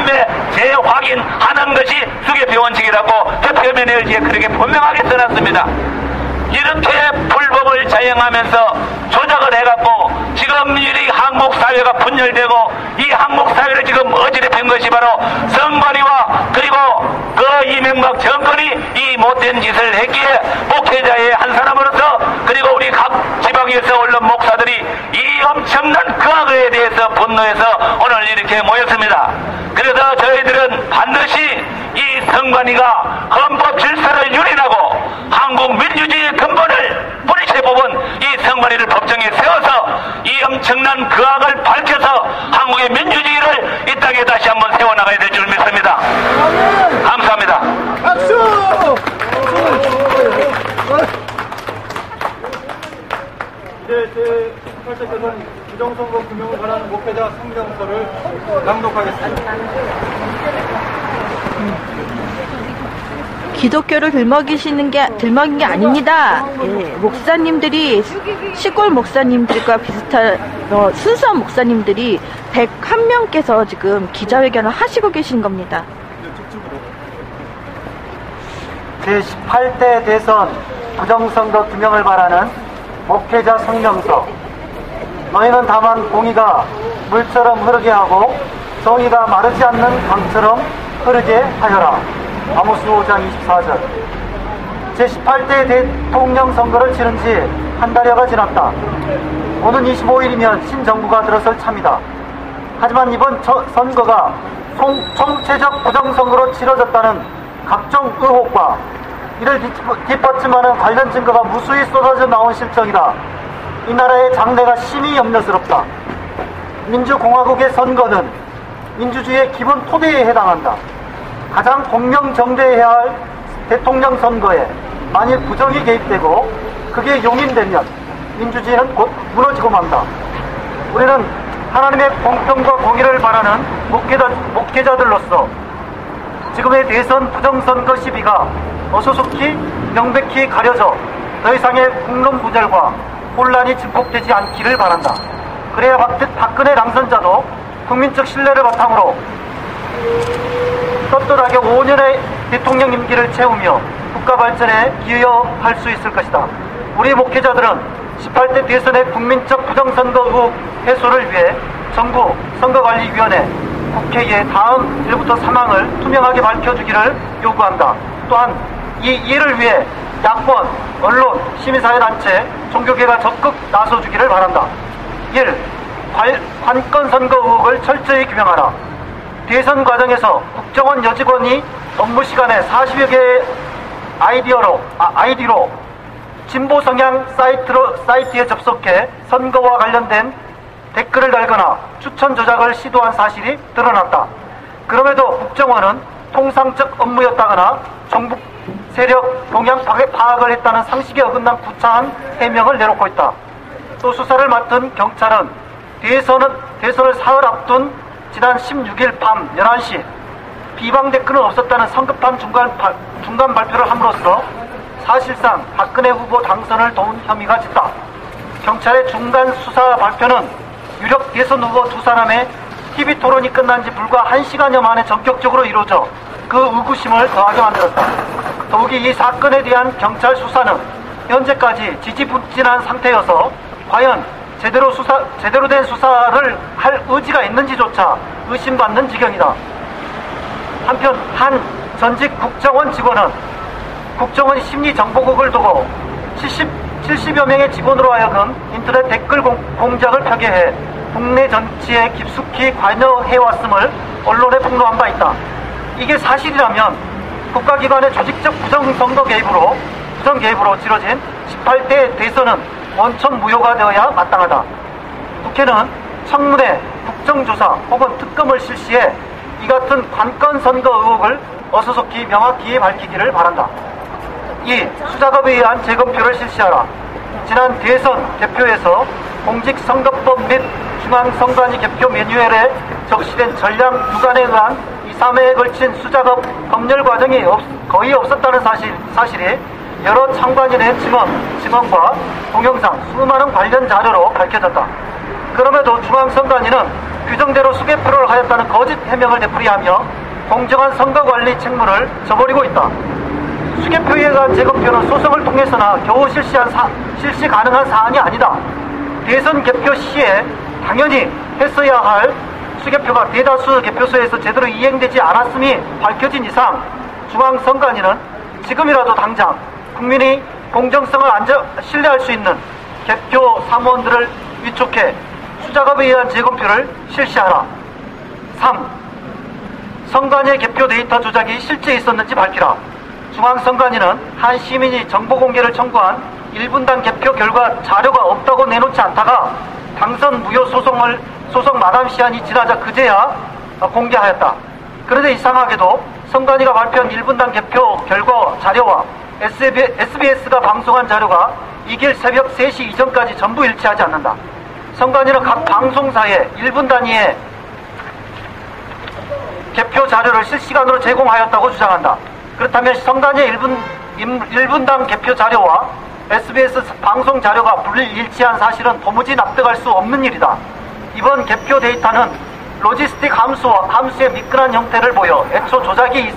매 재확인하는 것이 수개표 원칙이라고 대표면에 의지에 그렇게 분명하게 써놨습니다. 이렇게 불법을 자행하면서 조작을 해갖고 지금 이 한국 사회가 분열되고 이 한국 사회를 지금 어지럽힌 것이 바로 선관위와 그리고 그 이명박 정권이 이 못된 짓을 했기에 목회자의 한 사람으로서 그리고 우리 각 지방에서 올른 목사들이 이 엄청난 그 악에 대해서 분노해서 오늘 이렇게 모였습니다. 그래서 저희들은 반드시 이 선관위가 헌법 질서를 유린하고 한국 민주주의의 근본을 뿌리채 뽑은 이 선관위를 법정에 세워서 이 엄청난 그 악을 밝혀서 한국의 민주주의를 이 땅에 다시 한번 세워나가야 될 줄 믿습니다. 감사합니다. 박수! 이제 제18대 대선 부정선거 규명을 바라는 목회자 성명서를 낭독하겠습니다. 기독교를 들먹인 게 아닙니다. 예, 목사님들이 시골 목사님들과 비슷한 순수한 목사님들이 101명께서 지금 기자회견을 하시고 계신 겁니다. 제18대 대선 부정선거 규명을 바라는 목회자 성명서. 너희는 다만 공의가 물처럼 흐르게 하고 정의가 마르지 않는 강처럼 흐르게 하여라. 아모스 5장 24절. 제18대 대통령 선거를 치른 지 한 달여가 지났다. 오는 25일이면 신정부가 들어설 참이다. 하지만 이번 선거가 총체적 부정선거로 치러졌다는 각종 의혹과 이를 뒷받침하는 관련 증거가 무수히 쏟아져 나온 실정이다. 이 나라의 장래가 심히 염려스럽다. 민주공화국의 선거는 민주주의의 기본 토대에 해당한다. 가장 공명정대해야 할 대통령 선거에 만일 부정이 개입되고 그게 용인되면 민주주의는 곧 무너지고 만다. 우리는 하나님의 공평과 공의를 바라는 목회자들로서 지금의 대선 부정선거 시비가 어소속히 명백히 가려져 더 이상의 국론부절과 혼란이 증폭되지 않기를 바란다. 그래야 박근혜 당선자도 국민적 신뢰를 바탕으로 떳떳하게 5년의 대통령 임기를 채우며 국가 발전에 기여할 수 있을 것이다. 우리 목회자들은 18대 대선의 국민적 부정선거 의혹 해소를 위해 정부 선거관리위원회 국회에 다음 1부터 3항을 투명하게 밝혀주기를 요구한다. 또한 이 일을 위해 야권, 언론, 시민사회단체, 종교계가 적극 나서주기를 바란다. 1. 관건선거 의혹을 철저히 규명하라. 대선 과정에서 국정원 여직원이 업무 시간에 40여 개의 아이디로 진보 성향 사이트에 접속해 선거와 관련된 댓글을 달거나 추천 조작을 시도한 사실이 드러났다. 그럼에도 국정원은 통상적 업무였다거나 정부 세력 동향 파악을 했다는 상식에 어긋난 구차한 해명을 내놓고 있다. 또 수사를 맡은 경찰은 대선을 사흘 앞둔 지난 16일 밤 11시 비방 댓글은 없었다는 성급한 중간 발표를 함으로써 사실상 박근혜 후보 당선을 도운 혐의가 짙다. 경찰의 중간 수사 발표는 유력 대선 후보 두 사람의 TV 토론이 끝난 지 불과 1시간여 만에 전격적으로 이루어져 그 의구심을 더하게 만들었다. 더욱이 이 사건에 대한 경찰 수사는 현재까지 지지부진한 상태여서 과연 제대로 된 수사를 할 의지가 있는지조차 의심받는 지경이다. 한편 한 전직 국정원 직원은 국정원 심리정보국을 두고 70여 명의 직원으로 하여금 인터넷 댓글 공작을 펴게 해 국내 정치에 깊숙이 관여해왔음을 언론에 폭로한 바 있다. 이게 사실이라면 국가기관의 조직적 부정 개입으로 치러진 18대 대선은 원천 무효가 되어야 마땅하다. 국회는 청문회, 국정조사 혹은 특검을 실시해 이 같은 관건 선거 의혹을 어수속히 명확히 밝히기를 바란다. 2. 수작업에 의한 재검표를 실시하라. 지난 대선 개표에서 공직선거법 및 중앙선관위 개표 매뉴얼에 적시된 전량 주관에 의한 2, 3회에 걸친 수작업 검열 과정이 거의 없었다는 사실이 여러 참관인의 증언과 동영상, 수많은 관련 자료로 밝혀졌다. 그럼에도 중앙선관위는 규정대로 수개표를 하였다는 거짓 해명을 되풀이하며 공정한 선거관리 책무를 저버리고 있다. 수개표에 의한 재검표는 소송을 통해서나 겨우 실시 가능한 사안이 아니다. 대선 개표 시에 당연히 했어야 할 수개표가 대다수 개표소에서 제대로 이행되지 않았음이 밝혀진 이상 중앙선관위는 지금이라도 당장 국민이 공정성을 신뢰할 수 있는 개표 사무원들을 위촉해 수작업에 의한 재검표를 실시하라. 3. 선관위의 개표 데이터 조작이 실제 있었는지 밝히라. 중앙선관위는 한 시민이 정보 공개를 청구한 1분당 개표 결과 자료가 없다고 내놓지 않다가 당선 무효 소송 마감 시한이 지나자 그제야 공개하였다. 그런데 이상하게도 선관위가 발표한 1분당 개표 결과 자료와 SBS가 방송한 자료가 이길 새벽 3시 이전까지 전부 일치하지 않는다. 선관위는 각 방송사에 1분 단위의 개표 자료를 실시간으로 제공하였다고 주장한다. 그렇다면 선관위의 1분당 개표 자료와 SBS 방송 자료가 불일치한 사실은 도무지 납득할 수 없는 일이다. 이번 개표 데이터는 로지스틱 함수의 미끈한 형태를 보여 애초 조작이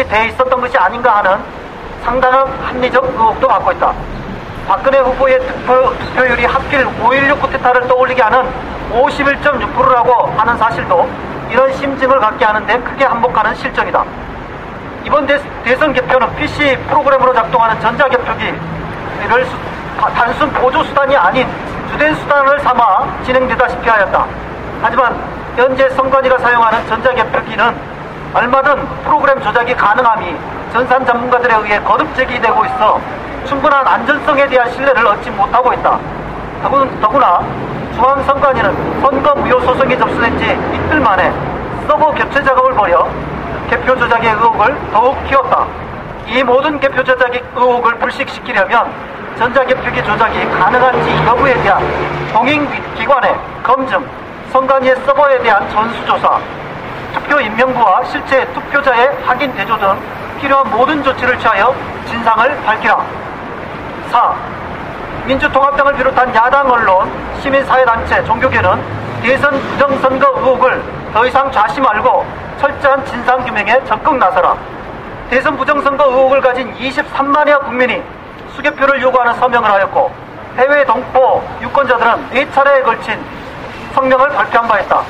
돼 있었던 것이 아닌가 하는 상당한 합리적 의혹도 갖고 있다. 박근혜 후보의 득표율이 하필 5.16 쿠데타를 떠올리게 하는 51.6%라고 하는 사실도 이런 심증을 갖게 하는데 크게 한몫하는 실정이다. 이번 대선 개표는 PC 프로그램으로 작동하는 전자개표기를 단순 보조수단이 아닌 주된 수단을 삼아 진행되다시피 하였다. 하지만 현재 선관위가 사용하는 전자개표기는 얼마든 프로그램 조작이 가능함이 전산 전문가들에 의해 거듭 제기되고 있어 충분한 안전성에 대한 신뢰를 얻지 못하고 있다. 더구나 중앙선관위는 선거 무효 소송이 접수된 지 이틀 만에 서버 교체 작업을 벌여 개표 조작의 의혹을 더욱 키웠다. 이 모든 개표 조작의 의혹을 불식시키려면 전자개표기 조작이 가능한지 여부에 대한 공익기관의 검증, 선관위의 서버에 대한 전수조사, 투표 인명부와 실제 투표자의 확인 대조 등 필요한 모든 조치를 취하여 진상을 밝히라. 4. 민주통합당을 비롯한 야당 언론, 시민사회단체, 종교계는 대선 부정선거 의혹을 더 이상 좌시 말고 철저한 진상규명에 적극 나서라. 대선 부정선거 의혹을 가진 23만여 국민이 수개표를 요구하는 서명을 하였고 해외 동포 유권자들은 4차례에 걸친 성명을 발표한 바 있다.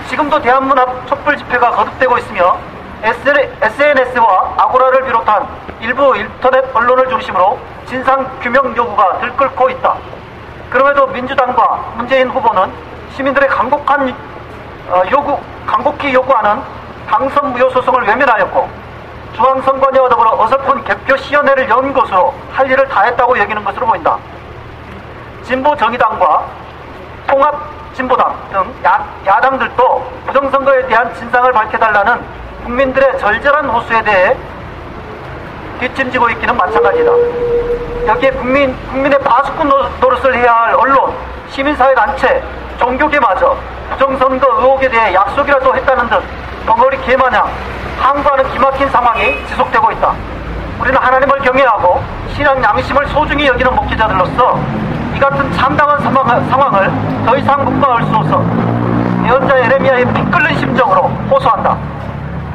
지금도 대한문 앞 촛불 집회가 거듭되고 있으며 SNS와 아고라를 비롯한 일부 인터넷 언론을 중심으로 진상규명 요구가 들끓고 있다. 그럼에도 민주당과 문재인 후보는 시민들의 간곡히 요구하는 당선 무효 소송을 외면하였고 중앙선관위와 더불어 어설픈 개표 시연회를 연 것으로 할 일을 다했다고 여기는 것으로 보인다. 진보정의당과 통합진보당 등 야당들도 부정선거에 대한 진상을 밝혀달라는 국민들의 절절한 호소에 대해 뒷짐지고 있기는 마찬가지다. 여기에 국민의 파수꾼 노릇을 해야 할 언론, 시민사회단체, 종교계마저 부정선거 의혹에 대해 약속이라도 했다는 듯 덩어리 개마냥 항거하는 기막힌 상황이 지속되고 있다. 우리는 하나님을 경외하고 신앙 양심을 소중히 여기는 목회자들로서 이 같은 참담한 상황을 더 이상 묵과할 수 없어 예언자 예레미야의 피 끓는 심정으로 호소한다.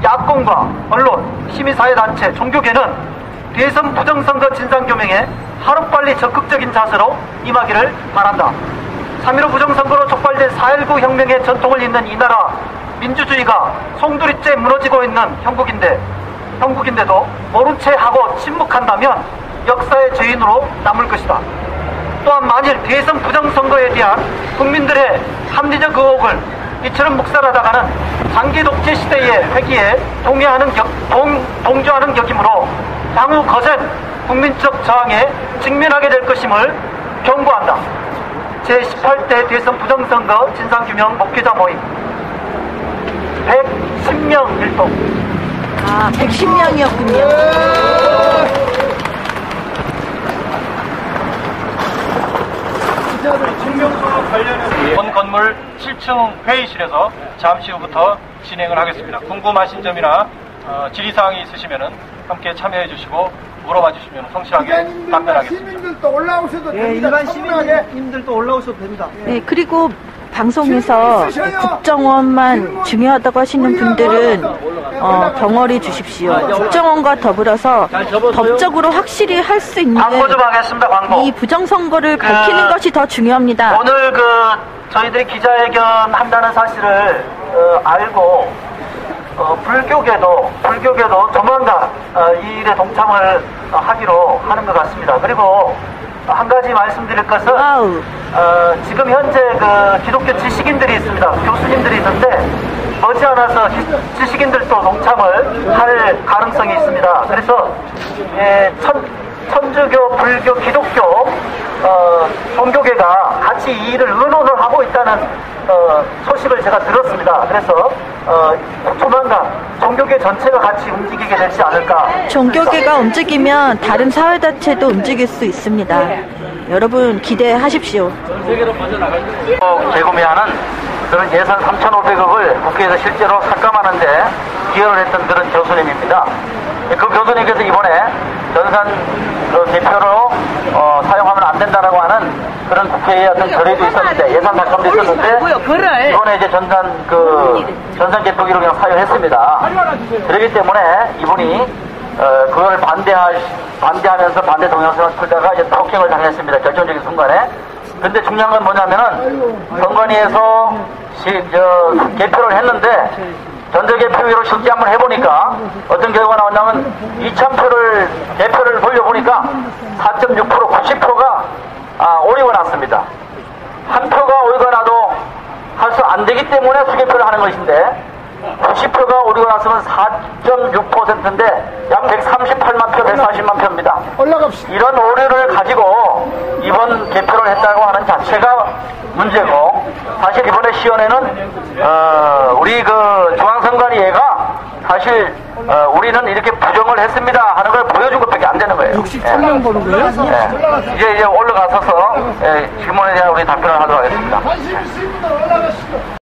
야권과 언론, 시민사회단체, 종교계는 대선 부정선거 진상규명에 하루빨리 적극적인 자세로 임하기를 바란다. 3.15 부정선거로 촉발된 4.19 혁명의 전통을 잇는 이 나라 민주주의가 송두리째 무너지고 있는 형국인데도 모른 채 하고 침묵한다면 역사의 죄인으로 남을 것이다. 또한 만일 대선 부정선거에 대한 국민들의 합리적 의혹을 이처럼 묵살하다가는 장기 독재 시대의 회기에 동조하는 격이므로 향후 거센 국민적 저항에 직면하게 될 것임을 경고한다. 제18대 대선 부정선거 진상규명 목회자 모임 110명 일동. 110명이었군요. 증명서 관련해서 본 건물 7층 회의실에서 잠시 후부터 진행을 하겠습니다. 궁금하신 점이나 질의사항이 있으시면 함께 참여해 주시고 물어봐 주시면 성실하게 답변하겠습니다. 시민들도 올라오셔도 됩니다. 일반 차분하게. 시민들도 올라오셔도 됩니다. 네, 그리고 방송에서 국정원만 중요하다고 하시는 분들은 덩어리 주십시오. 국정원과 더불어서 법적으로 확실히 할 수 있는 광고 좀 하겠습니다. 광고. 이 부정선거를 밝히는 것이 더 중요합니다. 오늘 저희들이 기자회견 한다는 사실을 알고 불교계도 조만간 이 일에 동참을 하기로 하는 것 같습니다. 그리고 한 가지 말씀드릴 것은 지금 현재 기독교 지식인들이 있습니다. 교수님들이 있는데 머지않아서 지식인들도 동참을 할 가능성이 있습니다. 그래서 천주교, 불교, 기독교 종교계가 같이 이 일을 의논을 하고 있다는 소식을 제가 들었습니다. 그래서 조만간 종교계 전체가 같이 움직이게 되지 않을까. 종교계가 움직이면 다른 사회단체도 움직일 수 있습니다. 여러분 기대하십시오. 재구매하는 그런 예산 3,500억을 국회에서 실제로 삭감하는데 기여를 했던 그런 교수님입니다. 그 교수님께서 이번에 전산 개표로 사용하면 안 된다라고 하는 그런 국회의 어떤 결의도 있었는데 예산 삭감도 있었는데 이번에 이제 전산 개표기로 그냥 사용했습니다. 그렇기 때문에 이분이 그걸 반대하면서 반대 동영상을 풀다가 이제 폭행을 당했습니다. 결정적인 순간에. 근데 중요한 건 뭐냐면은 선관위에서 개표를 했는데 전자개표기로 실제 한번 해보니까 어떤 결과가 나왔냐면 2,000표를 개표를 돌려보니까 4.6% 90표가 오류가 났습니다. 한 표가 오류가 나도 할 수 안 되기 때문에 수개표를 하는 것인데 90표가 오류가 났으면 4.6%인데 약 138만 표, 140만 표입니다. 올라갑시다. 이런 오류를 가지고 이번 개표를 했다고 하는 자체가 문제고, 사실 이번에 시연회는 우리 중앙선관위회가 사실 우리는 이렇게 부정을 했습니다 하는 걸 보여준 것밖에 안 되는 거예요. 63명 보는 거예요? 이제 올라가서서 질문에 대한 우리 답변을 하도록 하겠습니다. 관심 있으면 올라가시죠.